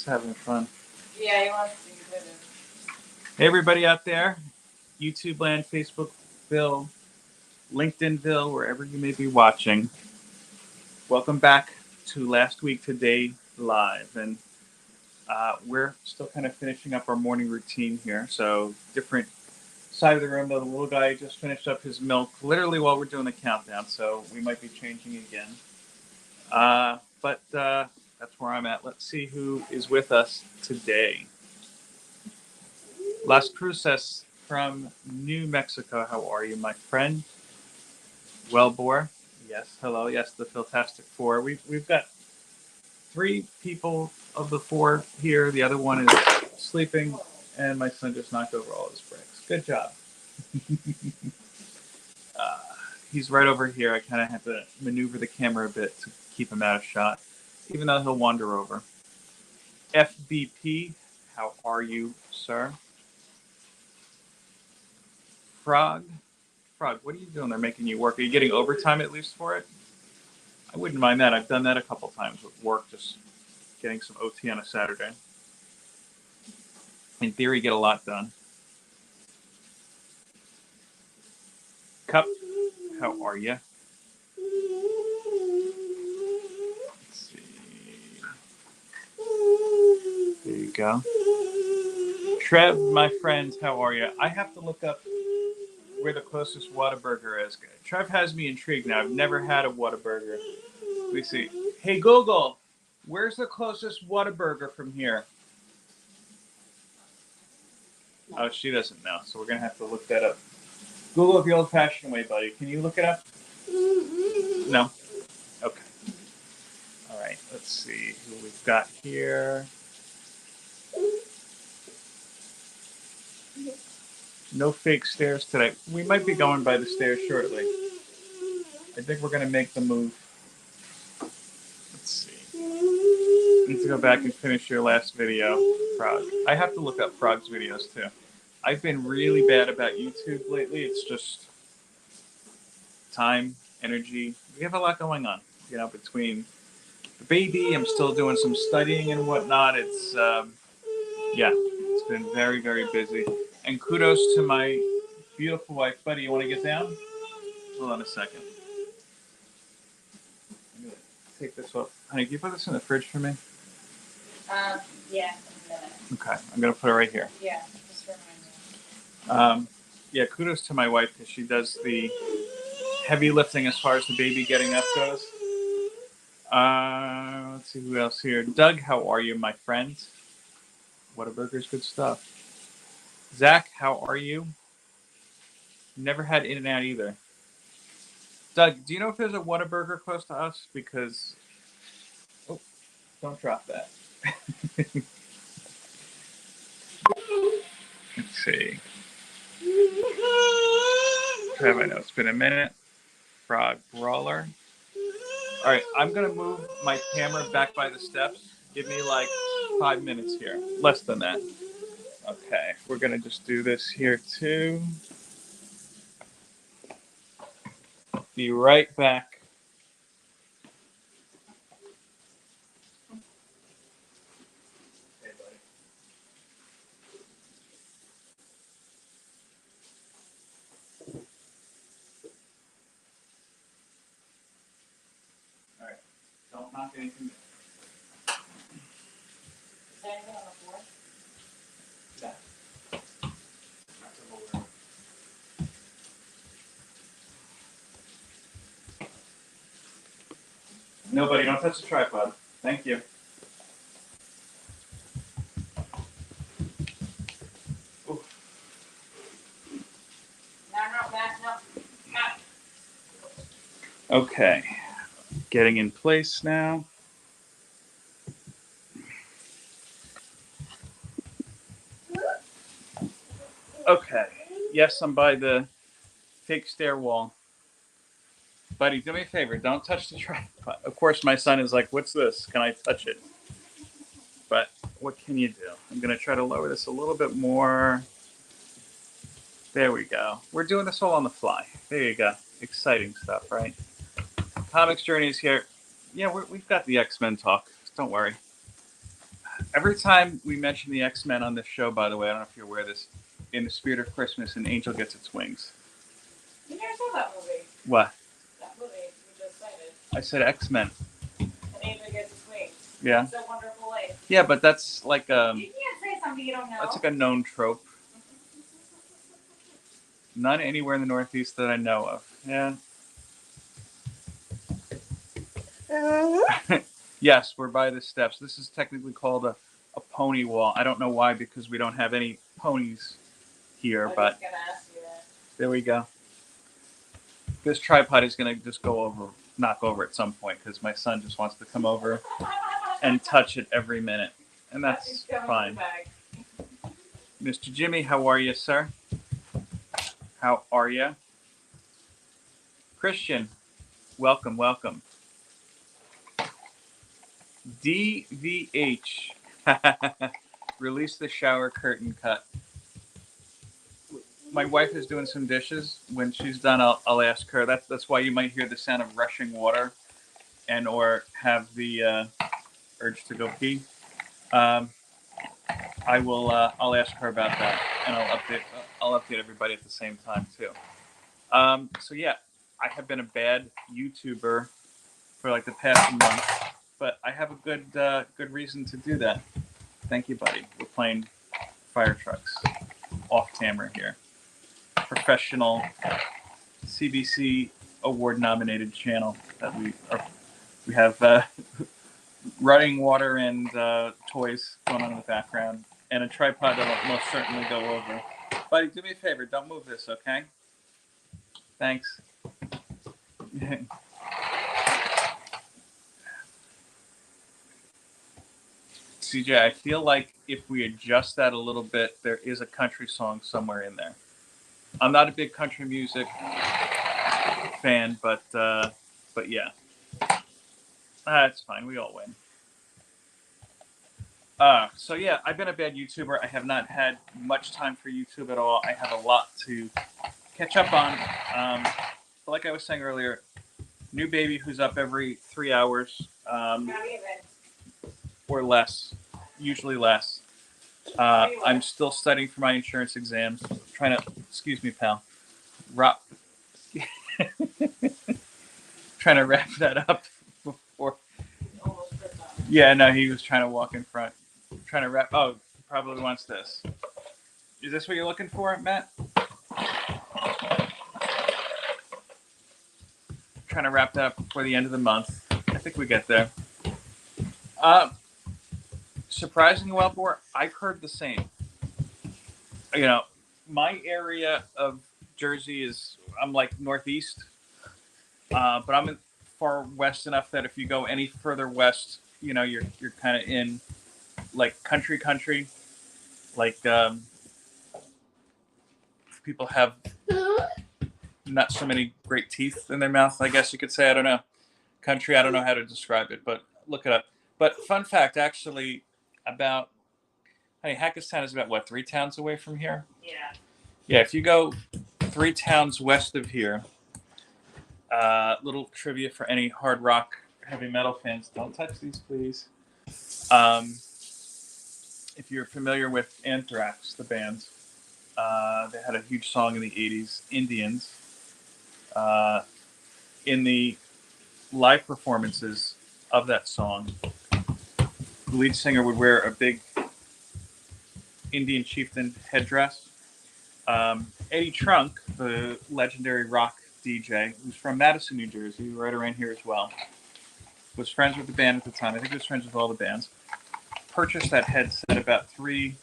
having fun. Yeah, he wants to be good. Hey, everybody out there, YouTube land, Facebookville, LinkedInville, wherever you may be watching. Welcome back to Last Week Today Live. And we're still kind of finishing up our morning routine here. So different side of the room. The little guy just finished up his milk literally while we're doing the countdown. So we might be changing again. But that's where I'm at. Let's see who is with us today. Las Cruces from New Mexico. How are you, my friend? Wellbore. Yes, hello. Yes, the Fantastic Four. We've got 3 people of the 4 here. The other one is sleeping, and my son just knocked over all his bricks. Good job. He's right over here. I kind of have to maneuver the camera a bit to keep him out of shot, even though he'll wander over. FBP, how are you, sir? Frog, what are you doing? They're making you work. Are you getting overtime at least for it? I wouldn't mind that. I've done that a couple times with work, just getting some OT on a Saturday. In theory, get a lot done. Cup, how are you? Let's see. There you go. Trev, my friend, how are you? I have to look up where the closest Whataburger is. Trev has me intrigued now. I've never had a Whataburger. Let me see. Hey, Google, where's the closest Whataburger from here? Oh, she doesn't know, so we're going to have to look that up. Google it the old-fashioned way, buddy. Can you look it up? No? Okay. All right, let's see who we've got here. No fake stairs today. We might be going by the stairs shortly. I think we're going to make the move. Let's see. I need to go back and finish your last video, Frog. I have to look up Frog's videos, too. I've been really bad about YouTube lately. It's just time, energy. We have a lot going on, between the baby. I'm still doing some studying and whatnot. It's, it's been very, very busy. And kudos to my beautiful wife. Buddy, you want to get down? Hold on a second. I'm going to take this off. Honey, can you put this in the fridge for me? Yeah, in a minute. Okay, I'm going to put it right here. Yeah, just remind me. Kudos to my wife because she does the heavy lifting as far as the baby getting up goes. Let's see who else here. Doug, how are you, my friend? Whataburger's good stuff. Zach, how are you? Never had In-N-Out either. Doug, do you know if there's a Whataburger close to us? Because, don't drop that. Let's see. Trev, I know it's been a minute. Frog Brawler. All right, I'm going to move my camera back by the steps. Give me like 5 minutes here. Less than that. Okay, we're going to just do this here too. Be right back. Hey, buddy. All right, don't knock anything down. Is there anything on the floor? Yeah. Nobody, don't touch the tripod. Thank you. Ooh. No. Okay, getting in place now. Okay, yes, I'm by the fake stair wall. Buddy, do me a favor, don't touch the tripod. Of course, my son is like, what's this? Can I touch it? But what can you do? I'm going to try to lower this a little bit more. There we go. We're doing this all on the fly. There you go. Exciting stuff, right? Comics Journey is here. Yeah, we've got the X-Men talk. Don't worry. Every time we mention the X-Men on this show, by the way, I don't know if you're aware of this, in the spirit of Christmas, an angel gets its wings. You never saw that movie. What? That movie you just cited. I said X-Men. An angel gets its wings. Yeah. It's a Wonderful Life. Yeah, but that's like You can't say something you don't know. that's like a known trope. None anywhere in the Northeast that I know of. Yeah. Yes, we're by the steps. This is technically called a pony wall. I don't know why, because we don't have any ponies here, I was but just gonna ask you that. there we go. This tripod is going to just knock over at some point, because my son just wants to come over and touch it every minute. And that's fine. Mr. Jimmy, how are you, sir? How are you? Christian, welcome, welcome. DVH. Release the shower curtain cut. My wife is doing some dishes. When she's done, I'll ask her. That's why you might hear the sound of rushing water, and or have the urge to go pee. I will. I'll ask her about that, and I'll update everybody at the same time too. So yeah, I have been a bad YouTuber for like the past month, but I have a good reason to do that. Thank you, buddy. We're playing fire trucks off camera here. Professional CBC award nominated channel that we have running water and toys going on in the background, and a tripod that will most certainly go over. Buddy, do me a favor, don't move this, okay? Thanks. CJ, I feel like if we adjust that a little bit, there is a country song somewhere in there. I'm not a big country music fan, but yeah, it's fine. We all win. So yeah, I've been a bad YouTuber. I have not had much time for YouTube at all. I have a lot to catch up on. But like I was saying earlier, new baby who's up every 3 hours. Not even. Or less, usually less. I'm still studying for my insurance exams. Trying to, excuse me, pal. Trying to wrap that up before. Yeah, no, he was trying to walk in front. Trying to wrap. Oh, he probably wants this. Is this what you're looking for, Matt? Trying to wrap that up before the end of the month. I think we get there. Surprisingly well, Bor, I've heard the same. You know, my area of Jersey is, I'm like northeast, but I'm in far west enough that if you go any further west, you know, you're kind of in like country, like people have not so many great teeth in their mouth, I guess you could say. I don't know. Country, I don't know how to describe it, but look it up. But fun fact, actually, Hackettstown is about, what, 3 towns away from here? Yeah. Yeah, if you go 3 towns west of here, little trivia for any hard rock, heavy metal fans. Don't touch these, please. If you're familiar with Anthrax, the band, they had a huge song in the 80s, Indians. In the live performances of that song, the lead singer would wear a big Indian chieftain headdress. Eddie Trunk, the legendary rock DJ, who's from Madison, New Jersey, right around here as well, was friends with the band at the time. I think he was friends with all the bands. Purchased that headset about 3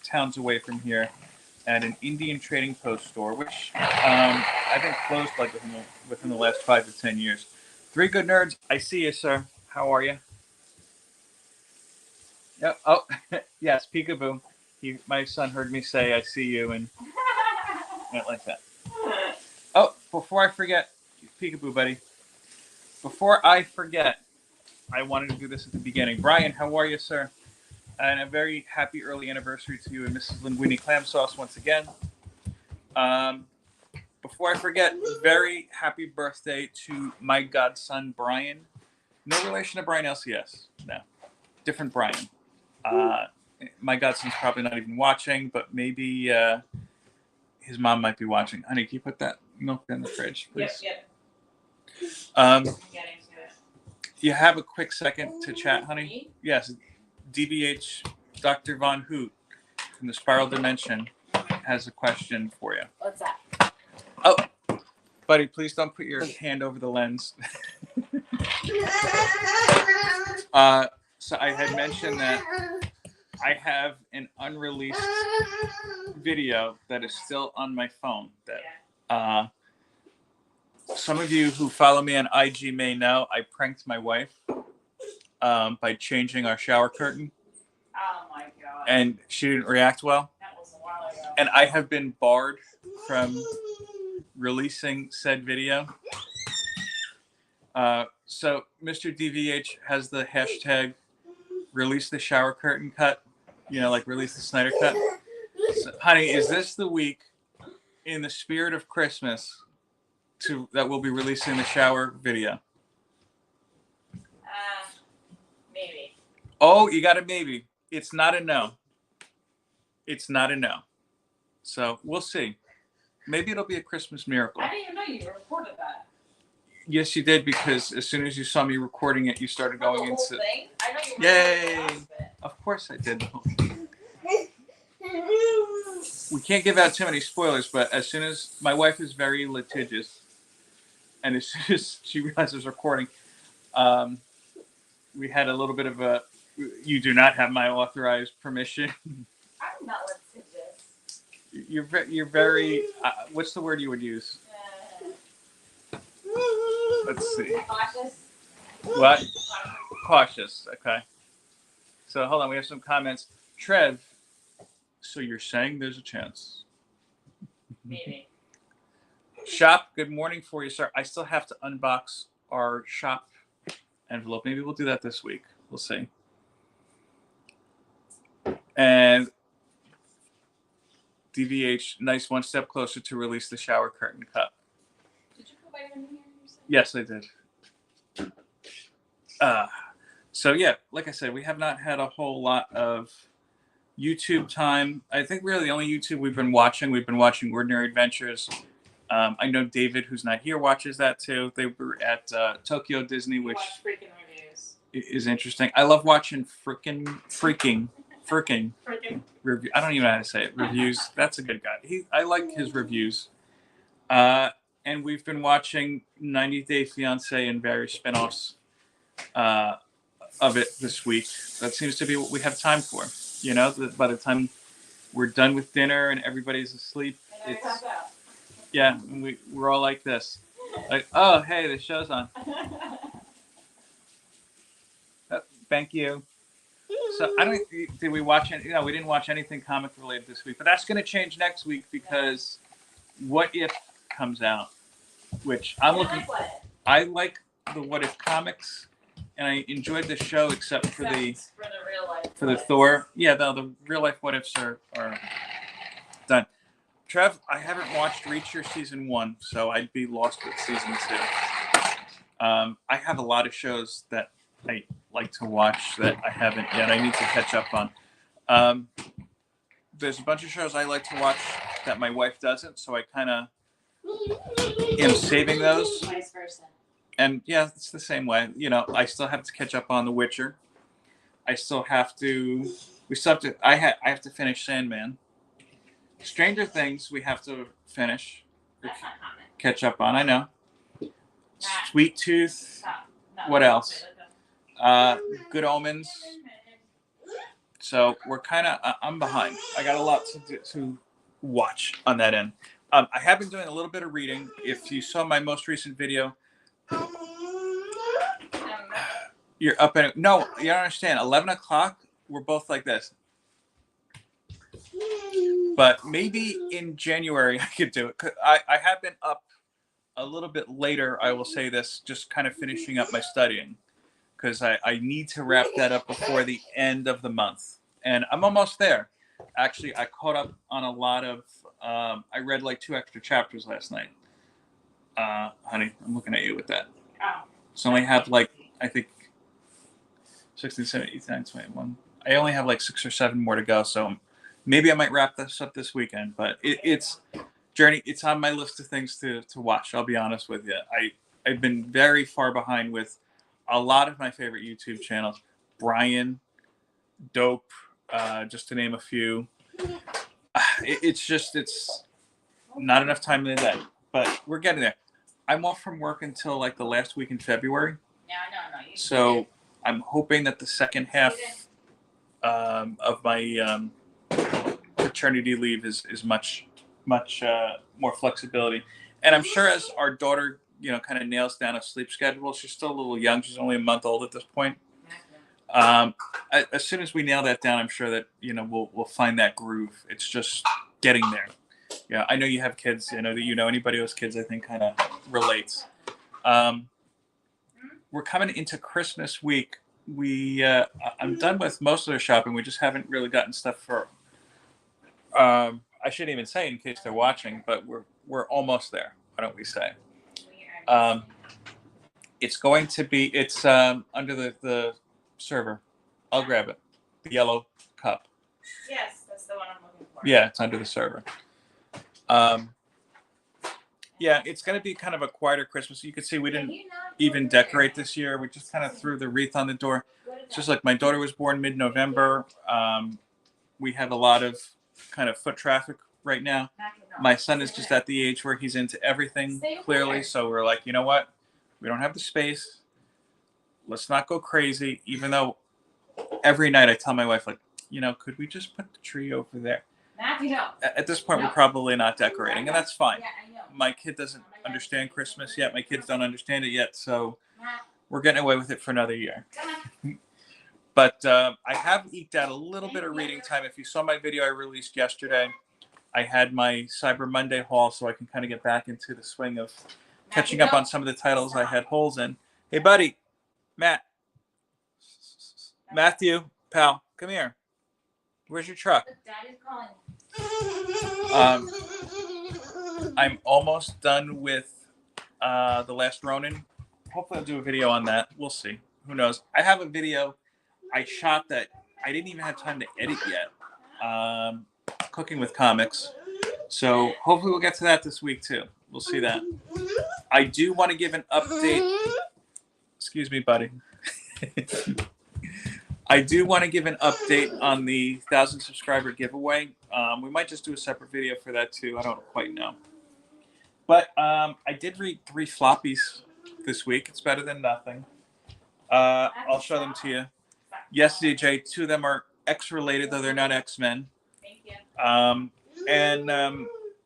towns away from here at an Indian trading post store, which I think closed like within the last 5 to 10 years. 3 good nerds. I see you, sir. How are you? Yep. Oh, yes, peekaboo. My son heard me say, "I see you," and went like that. Oh, before I forget, peekaboo, buddy. Before I forget, I wanted to do this at the beginning. Brian, how are you, sir? And a very happy early anniversary to you and Mrs. Linguini Clam Sauce once again. Before I forget, very happy birthday to my godson, Brian. No relation to Brian LCS. No. Different Brian. My Godson's probably not even watching, but maybe his mom might be watching. Honey, can you put that milk in the fridge, please? Yep. I'm getting to it. You have a quick second to chat, honey? Me? Yes. DBH, Dr. Von Hoot from the Spiral Dimension has a question for you. What's that? Oh, buddy, please don't put your hand over the lens. So I had mentioned that I have an unreleased video that is still on my phone that some of you who follow me on IG may know. I pranked my wife by changing our shower curtain. Oh my god. And she didn't react well. That was a while ago. And I have been barred from releasing said video. So Mr. DVH has the hashtag release the shower curtain cut, like release the Snyder cut. So, honey, is this the week in the spirit of Christmas that we'll be releasing the shower video? Maybe. Oh, you got a maybe. It's not a no. It's not a no. So we'll see. Maybe it'll be a Christmas miracle. I didn't even know you recorded that. Yes, you did, because as soon as you saw me recording it, you started going the into. whole thing? I know you Yay! recorded it. Of course I did. We can't give out too many spoilers, but as soon as my wife is very litigious, and as soon as she realized it was recording, we had a little bit of a. You do not have my authorized permission. I'm not litigious. You're very. What's the word you would use? Let's see. Cautious. What? Cautious. Okay. So hold on. We have some comments. Trev. So you're saying there's a chance? Maybe. Shop. Good morning for you, sir. I still have to unbox our shop envelope. Maybe we'll do that this week. We'll see. And DVH, nice, one step closer to release the shower curtain cut. Did you put vitamin in here? Yes, I did. So yeah, like I said, we have not had a whole lot of YouTube time. I think really the only YouTube we've been watching Ordinary Adventures. I know David, who's not here, watches that too. They were at Tokyo Disney, which freaking reviews. Is interesting. I love watching freaking review. I don't even know how to say it. Reviews. That's a good guy. I like his reviews. And we've been watching 90 Day Fiance and various spinoffs of it this week. That seems to be what we have time for. By the time we're done with dinner and everybody's asleep, we're all like this. Like, oh, hey, the show's on. Thank you. So did we watch any? No, we didn't watch anything comic related this week, but that's going to change next week because What If comes out, which I'm looking. I like the What If comics, and I enjoyed the show except for the real life. For the Thor. Yeah, the real life What Ifs are done. Trev, I haven't watched Reacher season 1, so I'd be lost with season 2. I have a lot of shows that I like to watch that I haven't yet. I need to catch up on. There's a bunch of shows I like to watch that my wife doesn't, so I kind of am saving those. Vice versa. And yeah, it's the same way. I still have to catch up on The Witcher. I have to finish Sandman. Stranger Things we have to finish. That's not common. Catch up on, I know. Sweet Tooth. No, What else? Good Omens. So we're kind of, I'm behind. I got a lot to watch on that end. I have been doing a little bit of reading. If you saw my most recent video, you're up at, no, you don't understand. 11 o'clock, we're both like this. But maybe in January I could do it. I have been up a little bit later, I will say this, just kind of finishing up my studying. Because I need to wrap that up before the end of the month. And I'm almost there. Actually, I caught up on a lot of, I read like 2 extra chapters last night. Honey, I'm looking at you with that. Oh. So I only have like, I think, 16, 17, 18, 21, I only have like 6 or 7 more to go, so maybe I might wrap this up this weekend. But it's Journey. It's on my list of things to watch. I'll be honest with you. I've been very far behind with a lot of my favorite YouTube channels. Brian, Dope, just to name a few. It's not enough time in the day, but we're getting there. I'm off from work until like the last week in February. Yeah, no. So I'm hoping that the second half of my paternity leave is much more flexibility, and I'm sure as our daughter kind of nails down a sleep schedule. She's still a little young. She's only a month old at this point. As soon as we nail that down, I'm sure that we'll find that groove. It's just getting there. Yeah, I know you have kids. I know that anybody who has kids, I think, kind of relates. We're coming into Christmas week. I'm done with most of the shopping. We just haven't really gotten stuff for. I shouldn't even say in case they're watching, but we're almost there. Why don't we say? It's going to be. It's under the server. I'll grab it. The yellow cup. Yes, that's the one I'm looking for. Yeah, it's under the server. Yeah, it's going to be kind of a quieter Christmas. You can see we didn't even decorate this year. We just kind of threw the wreath on the door. It's just like my daughter was born mid-November. We have a lot of kind of foot traffic right now. My son is just at the age where he's into everything, clearly. So we're like, you know what? We don't have the space. Let's not go crazy, even though every night I tell my wife, like, could we just put the tree over there? Matthew, no. At this point, we're probably not decorating, and that's fine. Yeah, I know. My kid doesn't understand Christmas yet. My kids don't understand it yet, so we're getting away with it for another year. But I have eked out a little bit of reading time. If you saw my video I released yesterday, I had my Cyber Monday haul, so I can kind of get back into the swing of catching up on some of the titles I had holes in. Hey, buddy. Matthew, pal, come here. Where's your truck? Daddy's calling. I'm almost done with The Last Ronin. Hopefully I'll do a video on that. We'll see. Who knows? I have a video I shot that I didn't even have time to edit yet. Cooking with comics. So hopefully we'll get to that this week too. We'll see that. I do want to give an update. Excuse me, buddy. I do want to give an update on the 1,000 subscriber giveaway. We might just do a separate video for that too. I don't quite know. But I did read 3 floppies this week. It's better than nothing. I'll show them to you. Yes, DJ, 2 of them are X-related, though they're not X-Men. Thank you.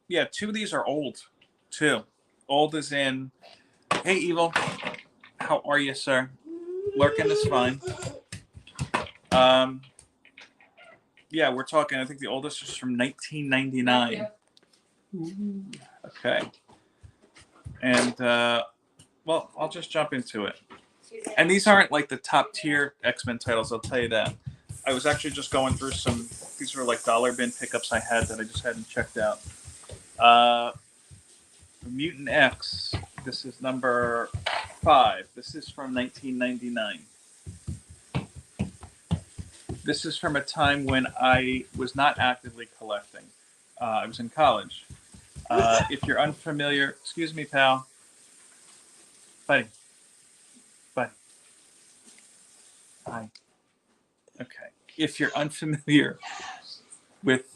Yeah, 2 of these are old, too. Old as in, hey, Evil, how are you, sir? Lurking is fine. Yeah, we're talking, I think the oldest is from 1999. Okay. And, well, I'll just jump into it. And these aren't like the top tier X-Men titles, I'll tell you that. I was actually just going through these were like dollar bin pickups I had that I just hadn't checked out. Mutant X, this is number 5. This is from 1999. This is from a time when I was not actively collecting. I was in college. If you're unfamiliar, excuse me, pal. Buddy. Hi. Okay. If you're unfamiliar with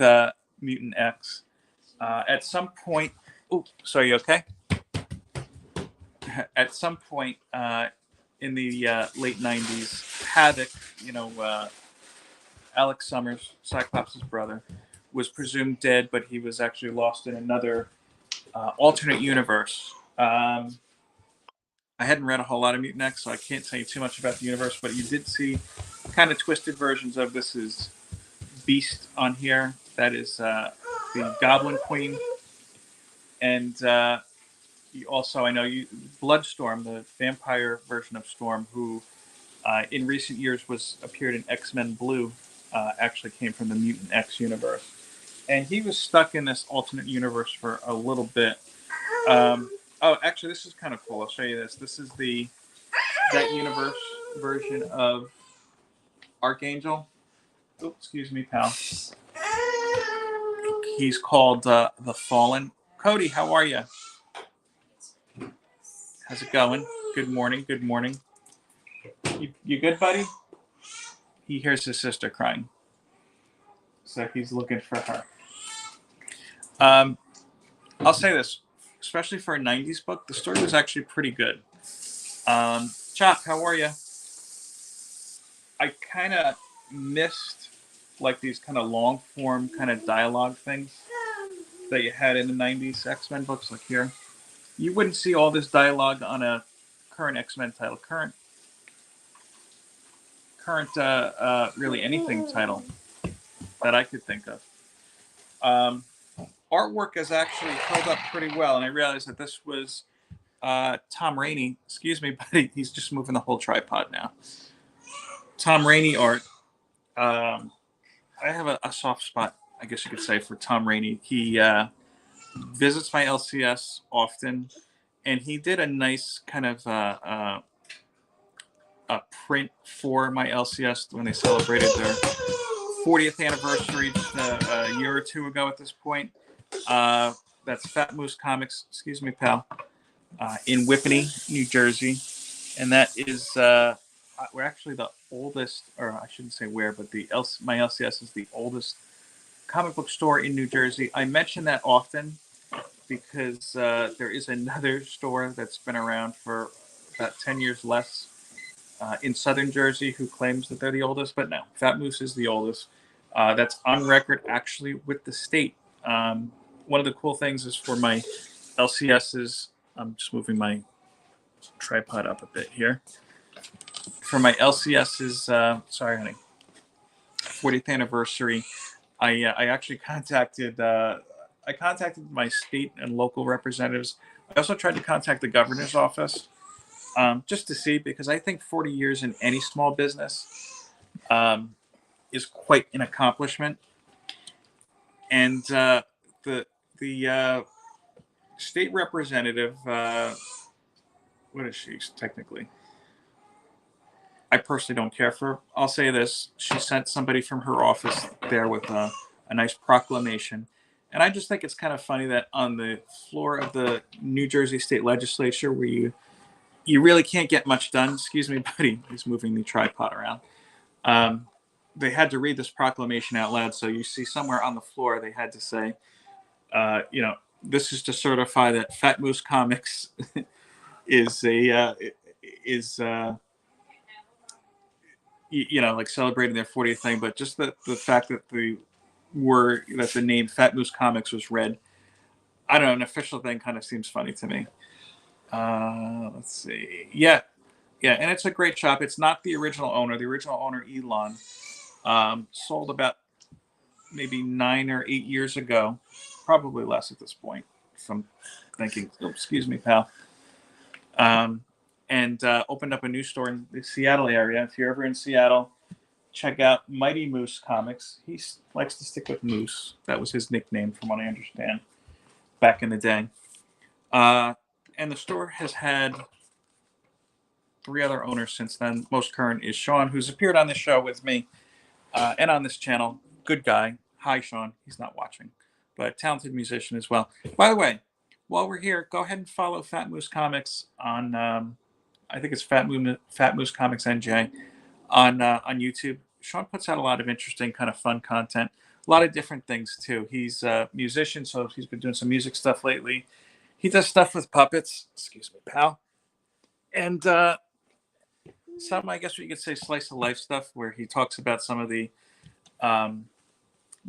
Mutant X, at some point, sorry, you okay? At some point in the late 90s, Havoc, Alex Summers, Cyclops' brother, was presumed dead, but he was actually lost in another alternate universe. I hadn't read a whole lot of Mutant X, so I can't tell you too much about the universe, but you did see kind of twisted versions of this is Beast on here. That is the Goblin Queen. And you also, I know, Bloodstorm, the vampire version of Storm, who in recent years appeared in X-Men Blue, actually came from the Mutant X universe. And he was stuck in this alternate universe for a little bit. Actually, this is kind of cool. I'll show you this. This is that universe version of Archangel. Oh, excuse me, pal. He's called The Fallen. Cody, how are you? How's it going? Good morning. Good morning. You good, buddy? He hears his sister crying, so he's looking for her. I'll say this, especially for a '90s book, the story was actually pretty good. Chop, how are you? I kind of missed like these kind of long form kind of dialogue things that you had in the '90s X-Men books, like here. You wouldn't see all this dialogue on a current X-Men title, current really anything title that I could think of. Artwork has actually held up pretty well, and I realized that this was Tom Rainey. Excuse me, buddy. He's just moving the whole tripod now. Tom Rainey art. I have a soft spot, I guess you could say, for Tom Rainey. He visits my LCS often, and he did a nice kind of a print for my LCS when they celebrated their 40th anniversary just a year or two ago at this point. That's Fat Moose Comics, excuse me, pal, in Whippany, New Jersey. And that is, we're actually the oldest, or I shouldn't say where, but my LCS is the oldest comic book store in New Jersey. I mention that often because there is another store that's been around for about 10 years less in southern Jersey who claims that they're the oldest, but no, Fat Moose is the oldest. That's on record actually with the state. One of the cool things is for my LCSs, I'm just moving my tripod up a bit here. For my LCS's, sorry, honey, 40th anniversary, I actually contacted my state and local representatives. I also tried to contact the governor's office just to see, because I think 40 years in any small business is quite an accomplishment. And the state representative, what is she technically? I personally don't care for her. I'll say this. She sent somebody from her office there with a nice proclamation. And I just think it's kind of funny that on the floor of the New Jersey State Legislature, where you really can't get much done. Excuse me, buddy. He's moving the tripod around. They had to read this proclamation out loud. So you see somewhere on the floor, they had to say, this is to certify that Fat Moose Comics is like celebrating their 40th thing, but just the fact that the name Fat Moose Comics was read, I don't know, an official thing kind of seems funny to me. Let's see. Yeah, and it's a great shop. It's not the original owner. The original owner, Elon, sold about maybe 9 or 8 years ago, probably less at this point, from thinking, excuse me, pal. And opened up a new store in the Seattle area. If you're ever in Seattle, check out Mighty Moose Comics. He likes to stick with Moose. That was his nickname, from what I understand, back in the day. And the store has had 3 other owners since then. Most current is Sean, who's appeared on this show with me and on this channel. Good guy. Hi, Sean. He's not watching, but talented musician as well. By the way, while we're here, go ahead and follow Fat Moose Comics on, I think it's Fat Moose Comics NJ on YouTube. Sean puts out a lot of interesting, kind of fun content. A lot of different things too. He's a musician, so he's been doing some music stuff lately. He does stuff with puppets. Excuse me, pal. And some, I guess what you could say, slice of life stuff, where he talks about some of the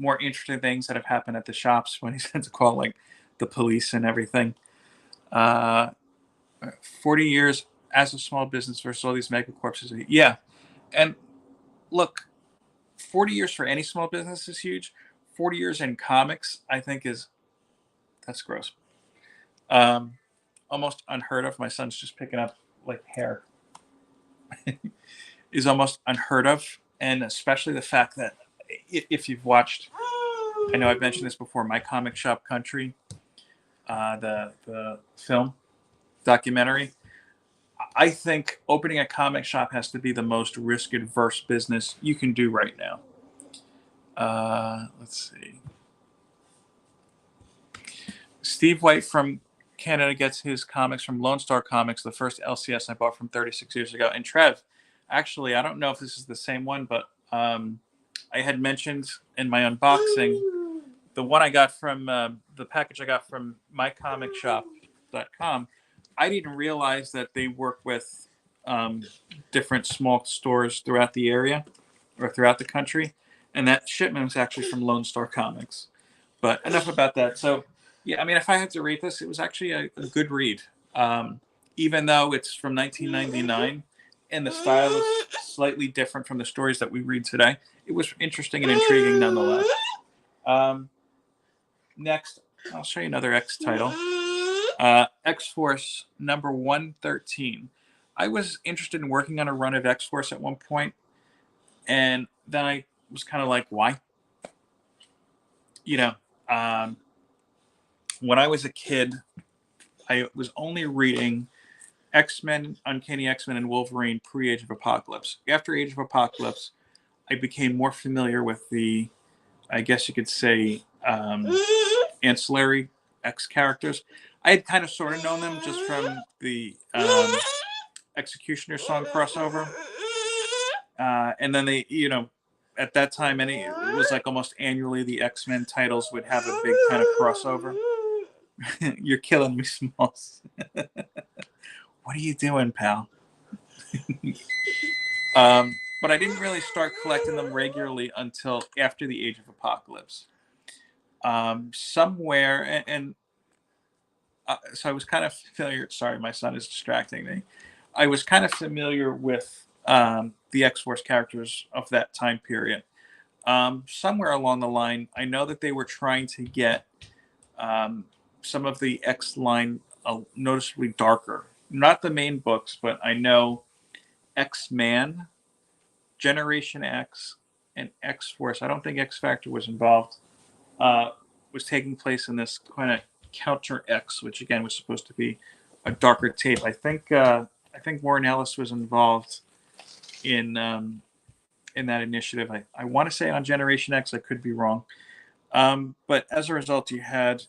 more interesting things that have happened at the shops when he's had to call like the police and everything. 40 years as a small business versus all these mega corps. Yeah. And look, 40 years for any small business is huge. 40 years in comics, I think that's gross. Almost unheard of. My son's just picking up like hair. Is almost unheard of. And especially the fact that if you've watched, I know I've mentioned this before, My Comic Shop Country, the film documentary, I think opening a comic shop has to be the most risk-averse business you can do right now. Let's see. Steve White from Canada gets his comics from Lone Star Comics, the first LCS I bought from 36 years ago. And Trev, actually, I don't know if this is the same one, but I had mentioned in my unboxing the one I got from the package I got from mycomicshop.com. I didn't realize that they work with different small stores throughout the area or throughout the country. And that shipment was actually from Lone Star Comics. But enough about that. So, yeah, I mean, if I had to rate this, it was actually a good read. Even though it's from 1999 and the style is slightly different from the stories that we read today, it was interesting and intriguing nonetheless. Next, I'll show you another X title. X-Force number 113. I was interested in working on a run of X-Force at one point, and then I was kind of like, why? When I was a kid, I was only reading X-Men, Uncanny X-Men, and Wolverine pre-Age of Apocalypse. After Age of Apocalypse, I became more familiar with the, I guess you could say, ancillary X characters. I had kind of sort of known them just from the Executioner song crossover. And then they, at that time, it was like almost annually the X-Men titles would have a big kind of crossover. You're killing me, Smalls. What are you doing, pal? But I didn't really start collecting them regularly until after the Age of Apocalypse. Somewhere, so I was kind of familiar. Sorry, my son is distracting me. I was kind of familiar with the X-Force characters of that time period. Somewhere along the line, I know that they were trying to get some of the X line noticeably darker. Not the main books, but I know X-Man, Generation X, and X-Force. I don't think X-Factor was involved. Was taking place in this kind of Counter X, which again was supposed to be a darker tape. I think Warren Ellis was involved in that initiative. I want to say on Generation X. I could be wrong. But as a result, you had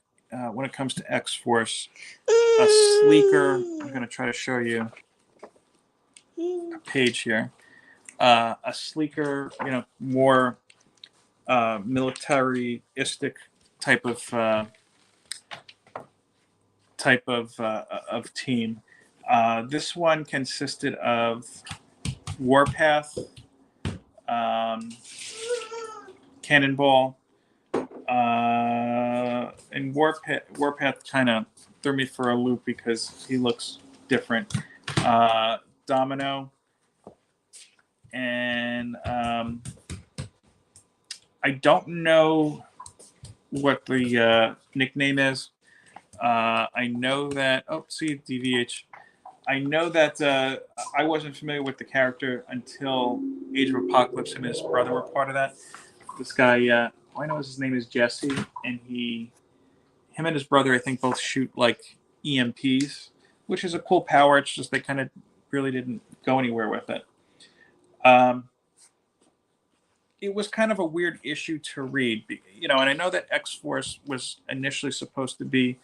when it comes to X-Force, a sleeker. I'm going to try to show you a page here. A sleeker, more militaristic type of team. This one consisted of Warpath, Cannonball, and Warpath kind of threw me for a loop because he looks different. Domino, and I don't know what the nickname is. I know that. Oh, see, DVH. I know that I wasn't familiar with the character until Age of Apocalypse. Him and his brother were part of that. This guy, all I know is his name is Jesse, and him and his brother, I think, both shoot like EMPs, which is a cool power. It's just they kind of really didn't go anywhere with it. It was kind of a weird issue to read, and I know that X-Force was initially supposed to be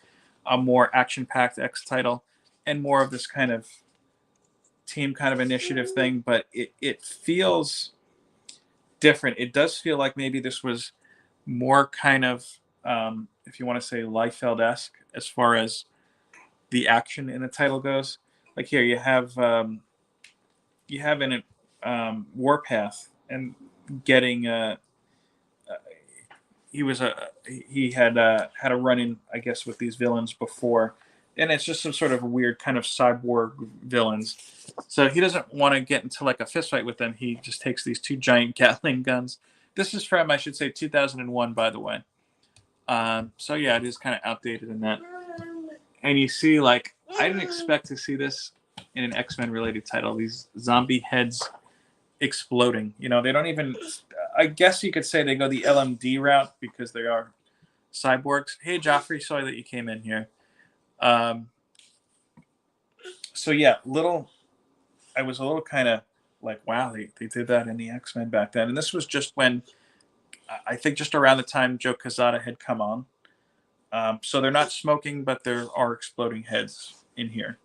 a more action-packed X title and more of this kind of team kind of initiative thing, but it feels different. It does feel like maybe this was more kind of, if you want to say Liefeld-esque as far as the action in the title goes. Like here, you have in Warpath and getting he had a run in, I guess, with these villains before, and it's just some sort of weird kind of cyborg villains. So he doesn't want to get into like a fist fight with them. He just takes these two giant Gatling guns. This is from, I should say, 2001, by the way. So yeah, it is kind of outdated in that. And you see, like, I didn't expect to see this in an X-Men related title. These zombie heads exploding. They don't even. I guess you could say they go the LMD route because they are cyborgs. Hey, Joffrey, sorry that you came in here. So yeah, I was a little kind of like, wow, they did that in the X-Men back then. And this was just when I think just around the time Joe Quesada had come on. So they're not smoking, but there are exploding heads in here.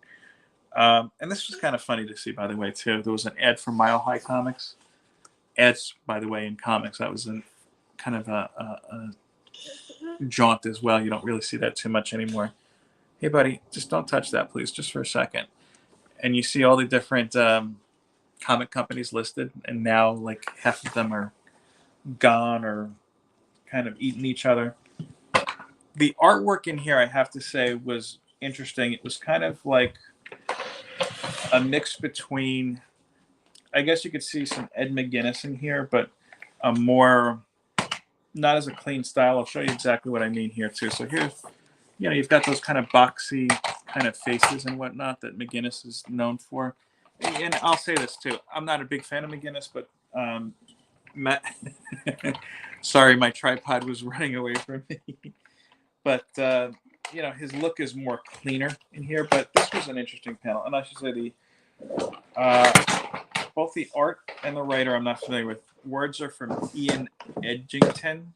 And this was kind of funny to see, by the way, too. There was an ad for Mile High Comics. Ads, by the way, in comics, that was a kind of a jaunt as well. You don't really see that too much anymore. Hey, buddy, just don't touch that, please, just for a second. And you see all the different comic companies listed, and now like half of them are gone or kind of eating each other. The artwork in here, I have to say, was interesting. It was kind of like a mix between, I guess you could see some Ed McGuinness in here, but a more, not as a clean style. I'll show you exactly what I mean here too. So here's, you've got those kind of boxy kind of faces and whatnot that McGuinness is known for. And I'll say this too. I'm not a big fan of McGuinness, but Matt, sorry, my tripod was running away from me. But his look is more cleaner in here. But this was an interesting panel, and I should say both the art and the writer I'm not familiar with. Words are from Ian Edgington,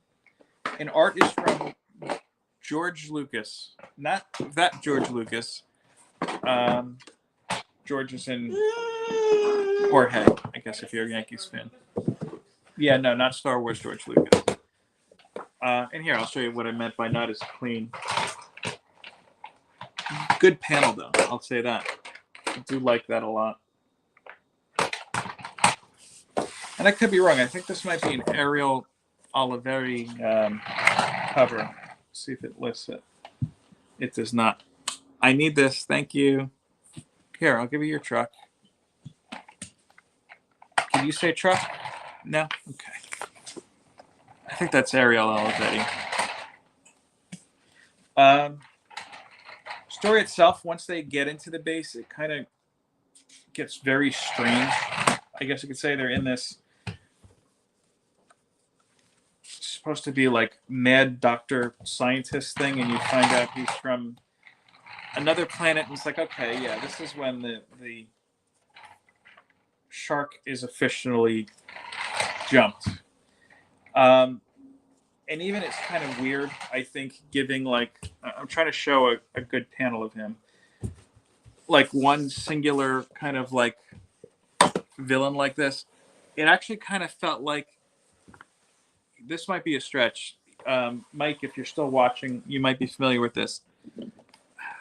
and art is from George Lucas, not that George Lucas. George is in Jorge, I guess, if you're a Yankees fan. Yeah, no, not Star Wars George Lucas. And here, I'll show you what I meant by not as clean. Good panel, though. I'll say that. I do like that a lot. And I could be wrong. I think this might be an Ariel Oliveri cover. Let's see if it lists it. It does not. I need this. Thank you. Here, I'll give you your truck. Can you say truck? No? Okay. I think that's Ariel Olivetti. Story itself, once they get into the base, it kind of gets very strange. I guess you could say they're in this supposed to be like mad doctor scientist thing, and you find out he's from another planet, and it's like, okay, yeah, this is when the shark is officially jumped. And even it's kind of weird, I think, giving like, I'm trying to show a good panel of him. Like one singular kind of like villain like this. It actually kind of felt like, this might be a stretch. Mike, if you're still watching, you might be familiar with this.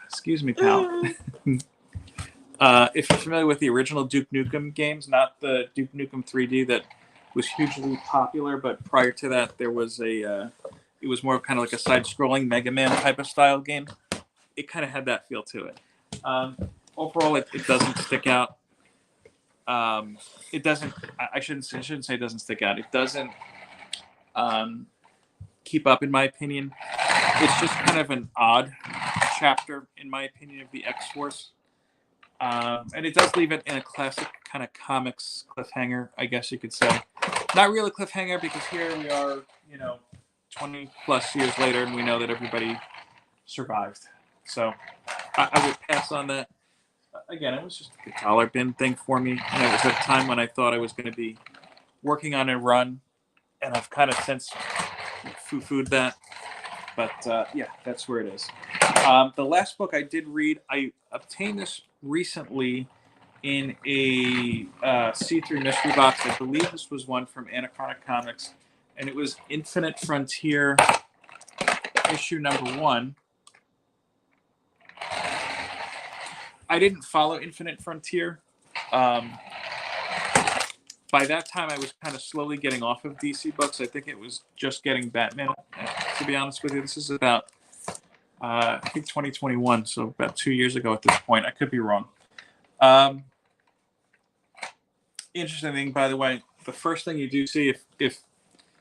Excuse me, pal. If you're familiar with the original Duke Nukem games, not the Duke Nukem 3D that was hugely popular, but prior to that, there was it was more kind of like a side-scrolling Mega Man type of style game. It kind of had that feel to it. Overall, it doesn't stick out. It doesn't. I shouldn't say it doesn't stick out. It doesn't keep up, in my opinion. It's just kind of an odd chapter, in my opinion, of the X-Force. And it does leave it in a classic kind of comics cliffhanger, I guess you could say. Not really cliffhanger, because here we are, 20 plus years later, and we know that everybody survived. So I would pass on that. Again, it was just a dollar bin thing for me. And it was at a time when I thought I was going to be working on a run, and I've kind of since foo-fooed that. But yeah, that's where it is. The last book I did read, I obtained this recently in a see-through mystery box. I believe this was one from Anachronic Comics, and it was Infinite Frontier, issue number 1. I didn't follow Infinite Frontier. By that time, I was kind of slowly getting off of DC books. I think it was just getting Batman, to be honest with you. This is about, I think 2021, so about 2 years ago at this point. I could be wrong. Interesting thing, by the way, the first thing you do see, if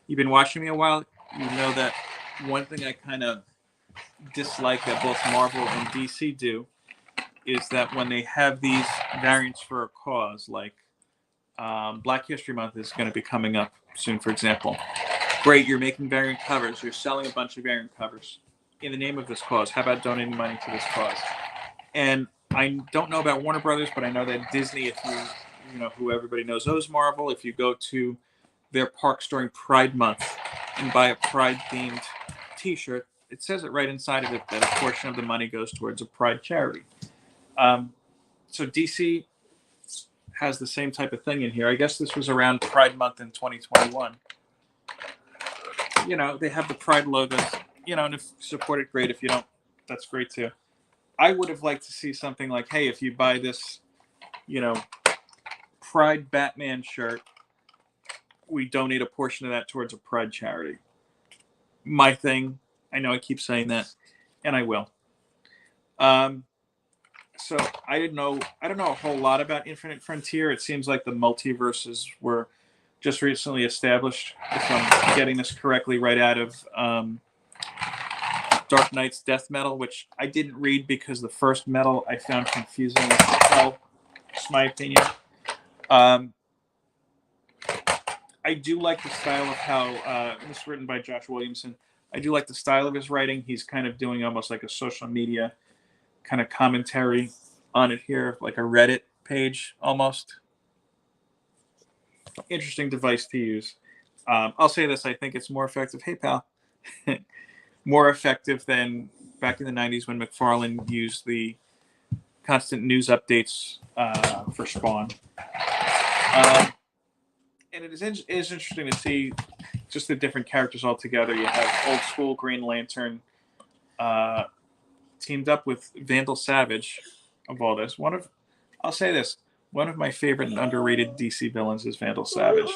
you've been watching me a while, you know that one thing I kind of dislike that both Marvel and DC do is that when they have these variants for a cause, like Black History Month is going to be coming up soon, for example. Great, you're making variant covers. You're selling a bunch of variant covers in the name of this cause. How about donating money to this cause? And I don't know about Warner Brothers, but I know that Disney, if you know who everybody knows owes Marvel, if you go to their parks during Pride Month, and buy a Pride-themed T-shirt, it says it right inside of it that a portion of the money goes towards a Pride charity. So DC has the same type of thing in here. I guess this was around Pride Month in 2021. You know, they have the Pride logos, you know, and if you support it, great. If you don't, that's great too. I would have liked to see something like, hey, if you buy this, you know, Pride Batman shirt, we donate a portion of that towards a Pride charity. My thing, I know I keep saying that, and I will. So I don't know a whole lot about Infinite Frontier. It seems like the multiverses were just recently established, if I'm getting this correctly, right out of Dark Knight's Death Metal, which I didn't read because the first metal I found confusing as hell. It's my opinion. I do like the style of how this is written by Josh Williamson. I do like the style of his writing. He's kind of doing almost like a social media kind of commentary on it here, like a Reddit page almost. Interesting device to use. I'll say this, I think it's more effective. Hey, pal. More effective than back in the 90s when McFarlane used the constant news updates for Spawn. And it is interesting to see just the different characters all together. You have old school Green Lantern teamed up with Vandal Savage of all this. I'll say this, one of my favorite and underrated DC villains is Vandal Savage.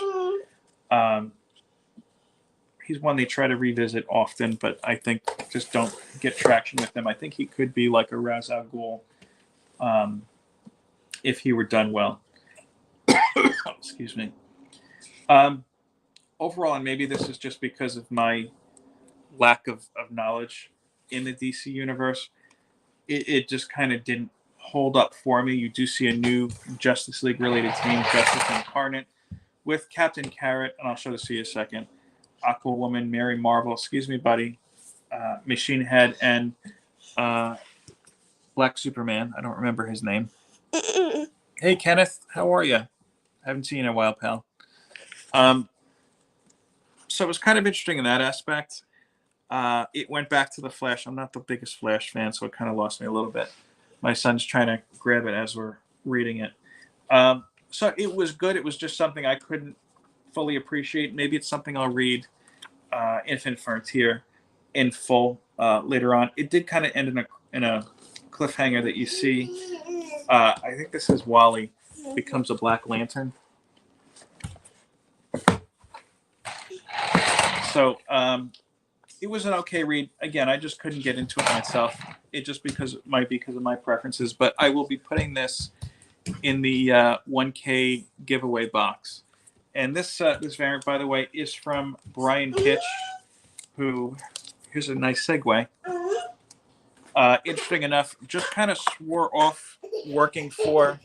He's one they try to revisit often, but I think just don't get traction with him. I think he could be like a Ra's al Ghul if he were done well. Excuse me. Overall, and maybe this is just because of my lack of knowledge in the DC universe, it just kind of didn't hold up for me. You do see a new Justice League related team, Justice Incarnate, with Captain Carrot, and I'll show this to you in a second, Aquawoman, Mary Marvel, excuse me, buddy, Machine Head, and Black Superman. I don't remember his name. Hey, Kenneth, how are you? Haven't seen you in a while, pal. So it was kind of interesting in that aspect. It went back to the Flash. I'm not the biggest Flash fan, so it kind of lost me a little bit. My son's trying to grab it as we're reading it. So it was good. It was just something I couldn't fully appreciate. Maybe it's something I'll read Infinite Frontier in full later on. It did kind of end in a cliffhanger that you see. I think this is Wally becomes a Black Lantern. So it was an okay read. Again, I just couldn't get into it myself. It just might be because of my preferences. But I will be putting this in the 1K giveaway box. And this variant, by the way, is from Brian Hitch, who, here's a nice segue. Interesting enough, just kind of swore off working for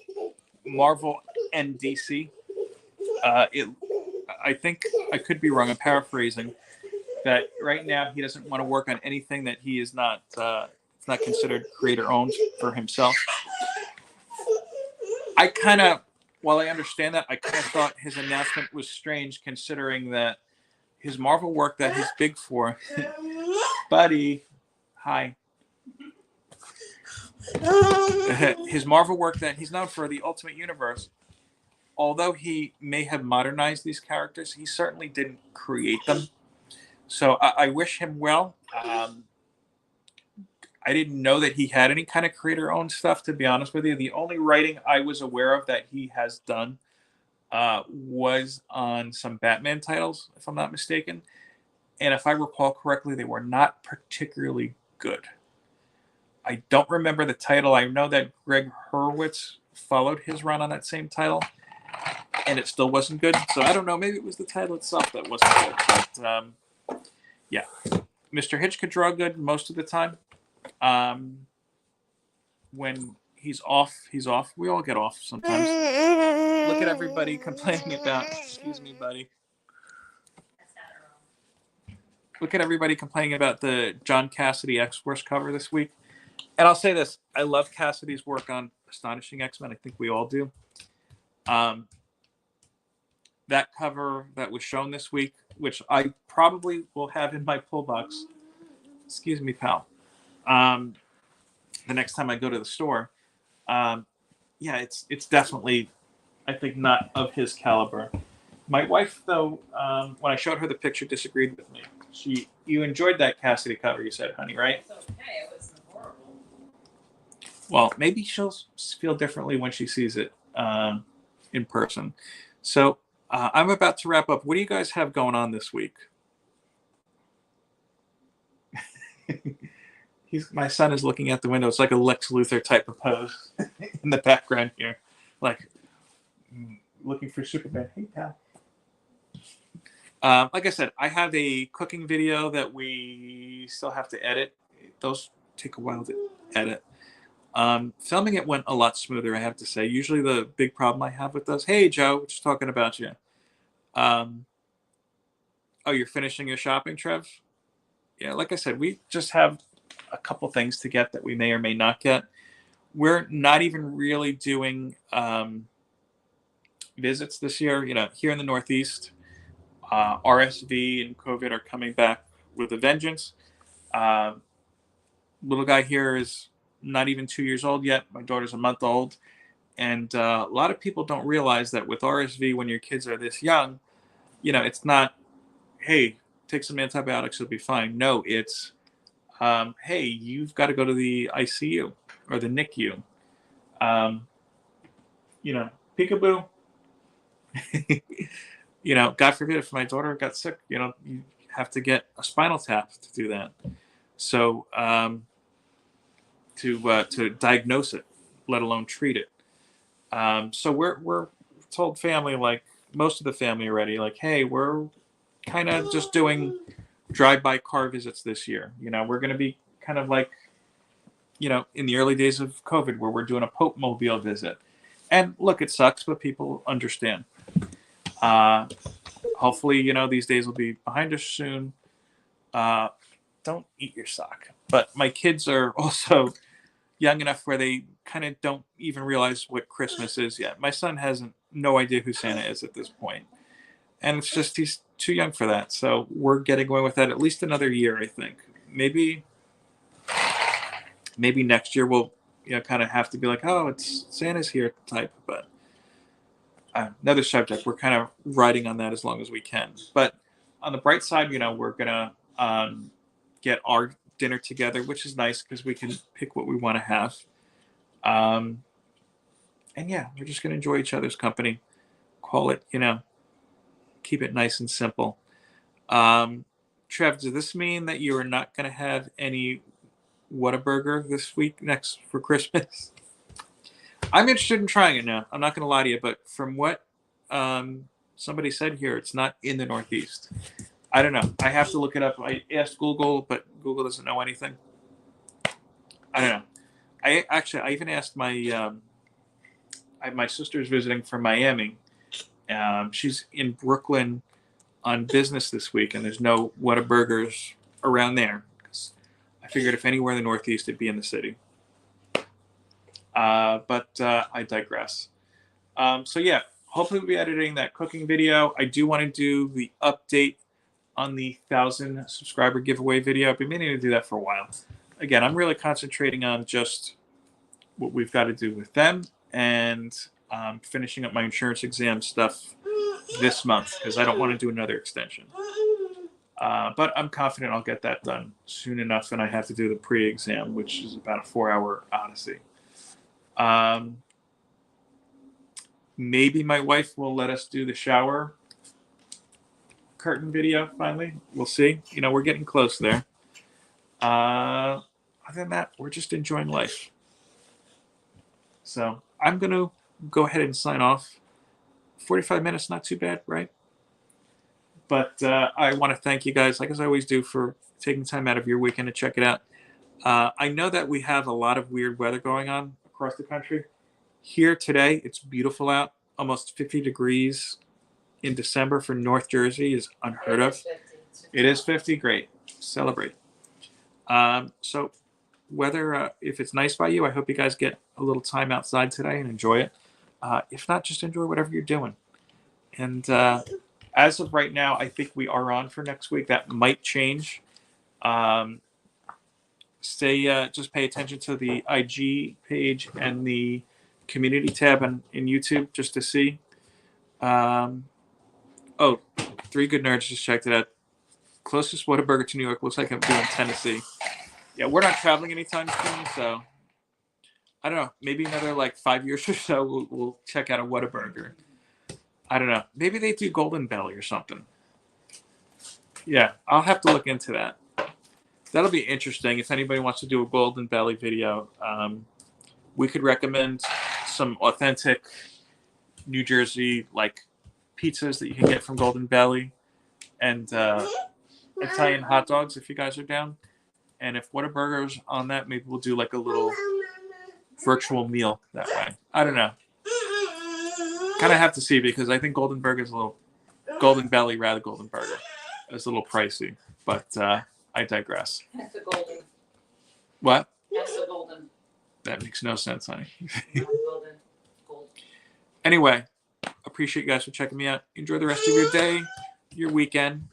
Marvel and DC. I think I could be wrong. I'm paraphrasing that right now he doesn't want to work on anything that he is not it's not considered creator owned for himself. While I understand that, I kind of thought his announcement was strange considering that his Marvel work that he's big for, buddy, hi. His Marvel work that he's known for, the Ultimate Universe, although he may have modernized these characters, he certainly didn't create them. So I wish him well. I didn't know that he had any kind of creator-owned stuff, to be honest with you. The only writing I was aware of that he has done was on some Batman titles, if I'm not mistaken. And if I recall correctly, they were not particularly good. I don't remember the title. I know that Greg Hurwitz followed his run on that same title, and it still wasn't good. So I don't know. Maybe it was the title itself that wasn't good. But yeah, Mr. Hitch could draw good most of the time. When he's off, he's off. We all get off sometimes. Look at everybody complaining about. Excuse me, buddy. Look at everybody complaining about the John Cassidy X-Force cover this week. And I'll say this, I love Cassidy's work on Astonishing X-Men. I think we all do. That cover that was shown this week which I probably will have in my pull box. Excuse me, pal. The next time I go to the store. Yeah, it's definitely, I think, not of his caliber. My wife, though, when I showed her the picture, disagreed with me. You enjoyed that Cassidy cover, you said, honey, right? It's okay. It wasn't horrible. Well, maybe she'll feel differently when she sees it in person. So I'm about to wrap up. What do you guys have going on this week? My son is looking at the window. It's like a Lex Luthor type of pose in the background here, like looking for Superman. Hey, pal. Like I said, I have a cooking video that we still have to edit. Those take a while to edit. Filming it went a lot smoother, I have to say. Usually the big problem I have with those, hey, Joe, just talking about you. Oh, you're finishing your shopping, Trev? Yeah, like I said, we just have a couple things to get that we may or may not get. We're not even really doing visits this year. Here in the Northeast, RSV and COVID are coming back with a vengeance. Little guy here is not even 2 years old yet. My daughter's a month old. And a lot of people don't realize that with RSV, when your kids are this young, it's not, hey, take some antibiotics, you'll be fine. No, it's, hey, you've got to go to the ICU or the NICU. Peekaboo. God forbid if my daughter got sick, you have to get a spinal tap to do that. So to diagnose it, let alone treat it. So we're told family, like most of the family already, like, hey, we're kind of just doing drive-by car visits this year. We're going to be kind of like, in the early days of COVID, where we're doing a Pope Mobile visit. And look, it sucks, but people understand. Hopefully, these days will be behind us soon. Don't eat your sock. But my kids are also young enough where they kind of don't even realize what Christmas is yet. My son has no idea who Santa is at this point. And it's just, he's too young for that. So we're getting going with that at least another year, I think. Maybe next year we'll, kind of have to be like, oh, it's Santa's here type. But another subject. We're kind of riding on that as long as we can. But on the bright side, we're going to get our dinner together, which is nice because we can pick what we want to have. And yeah, we're just going to enjoy each other's company. Call it, keep it nice and simple. Trev, does this mean that you are not going to have any Whataburger this week next for Christmas? I'm interested in trying it now. I'm not going to lie to you, but from what somebody said here, it's not in the Northeast. I don't know. I have to look it up. I asked Google, but Google doesn't know anything. I don't know. I even asked my sister's visiting from Miami. She's in Brooklyn on business this week, and there's no Whataburgers around there. I figured if anywhere in the Northeast, it'd be in the city. But I digress. So yeah, hopefully we'll be editing that cooking video. I do want to do the update on the 1,000 subscriber giveaway video. I've been meaning to do that for a while. Again, I'm really concentrating on just what we've got to do with them and finishing up my insurance exam stuff this month because I don't want to do another extension. But I'm confident I'll get that done soon enough, and I have to do the pre-exam, which is about a 4-hour odyssey. Maybe my wife will let us do the shower curtain video finally. We'll see. We're getting close there. Other than that, we're just enjoying life. So I'm going to go ahead and sign off. 45 minutes, not too bad, right? But I want to thank you guys, like as I always do, for taking time out of your weekend to check it out. I know that we have a lot of weird weather going on across the country. Here today, it's beautiful out, almost 50 degrees in December for North Jersey is unheard of. It is 50, great. Celebrate. So whether if it's nice by you, I hope you guys get a little time outside today and enjoy it. If not, just enjoy whatever you're doing. And as of right now, I think we are on for next week. That might change. Just pay attention to the IG page and the community tab in YouTube just to see. Oh, Three Good Nerds just checked it out. Closest Whataburger to New York looks like I'm doing Tennessee. Yeah, we're not traveling anytime soon, so I don't know. Maybe another like 5 years or so, we'll check out a Whataburger. I don't know. Maybe they do Golden Belly or something. Yeah, I'll have to look into that. That'll be interesting. If anybody wants to do a Golden Belly video, we could recommend some authentic New Jersey like pizzas that you can get from Golden Belly, and Italian hot dogs if you guys are down. And if Whataburger's on that, maybe we'll do like a little virtual meal that way. I don't know. Kind of have to see because I think Golden Burger is a little Golden Belly rather Golden Burger. It's a little pricey, but I digress. That's the golden. What? That's the golden. That makes no sense, honey. Golden. Gold. Anyway, appreciate you guys for checking me out. Enjoy the rest of your day, your weekend,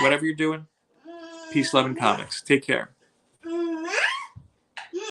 whatever you're doing. Peace, love, and comics. Take care.